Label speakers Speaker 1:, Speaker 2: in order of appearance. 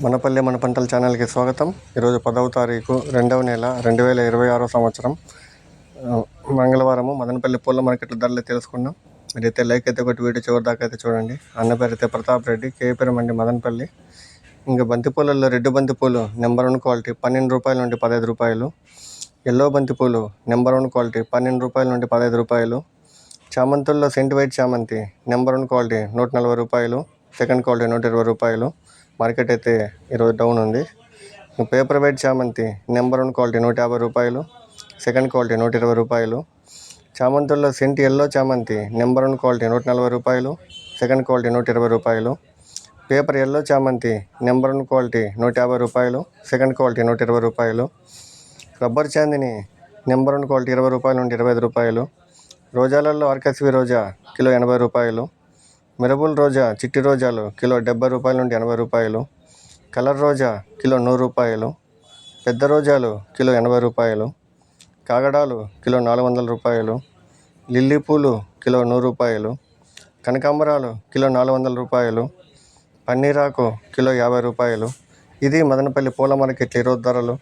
Speaker 1: మనపల్లె మన పంటల ఛానల్కి స్వాగతం. ఈరోజు 10వ తారీఖు 2వ నెల 2026 సంవత్సరం మంగళవారము. మదనపల్లి పూల మార్కెట్ల ధరలు తెలుసుకున్నాం. మీరైతే లైక్ అయితే ఒకటి వీడియో చివరి దాకా అయితే చూడండి. అన్న పేరు అయితే ప్రతాప్ రెడ్డి, కేపీరం అండి మదనపల్లి. ఇంకా బంతిపూలలో రెడ్ బంతిపూలు నెంబర్ 1 క్వాలిటీ 12 రూపాయల నుండి 15 రూపాయలు. ఎల్లో బంతిపూలు నెంబర్ 1 క్వాలిటీ 12 రూపాయల నుండి 15 రూపాయలు. చామంతుల్లో సెంట్ వైట్ చామంతి నెంబర్ 1 క్వాలిటీ 140 రూపాయలు. సెకండ్ క్వాలిటీ 120 రూపాయలు. మార్కెట్ అయితే ఈరోజు డౌన్ ఉంది. పేపర్ వైట్ చామంతి నెంబర్ 1 క్వాలిటీ 150 రూపాయలు. సెకండ్ క్వాలిటీ 120 రూపాయలు. చామంతుల్లో సెంట్ ఎల్లో చామంతి నెంబర్ 1 క్వాలిటీ 140 రూపాయలు. సెకండ్ క్వాలిటీ 120 రూపాయలు. పేపర్ ఎల్లో చామంతి నెంబర్ 1 క్వాలిటీ 150 రూపాయలు. సెకండ్ క్వాలిటీ 120 రూపాయలు. రబ్బర్ చాందిని నెంబర్ 1 క్వాలిటీ 20 రూపాయల నుండి 25 రూపాయలు. రోజాలలో ఆర్కస్వి రోజా కిలో 80 రూపాయలు. మిరబుల్ రోజా చిట్టి రోజాలు కిలో 70 రూపాయల నుండి 80 రూపాయలు. కలర్ రోజా కిలో 100 రూపాయలు. పెద్ద రోజాలు కిలో 80 రూపాయలు. కాగడాలు కిలో 400 రూపాయలు. లిల్లీ పూలు కిలో 100 రూపాయలు. కనకాంబరాలు కిలో 400 రూపాయలు. పన్నీరాకు కిలో 50 రూపాయలు. ఇది మదనపల్లి పూల మార్కెట్ ఈరోజు ధరలు.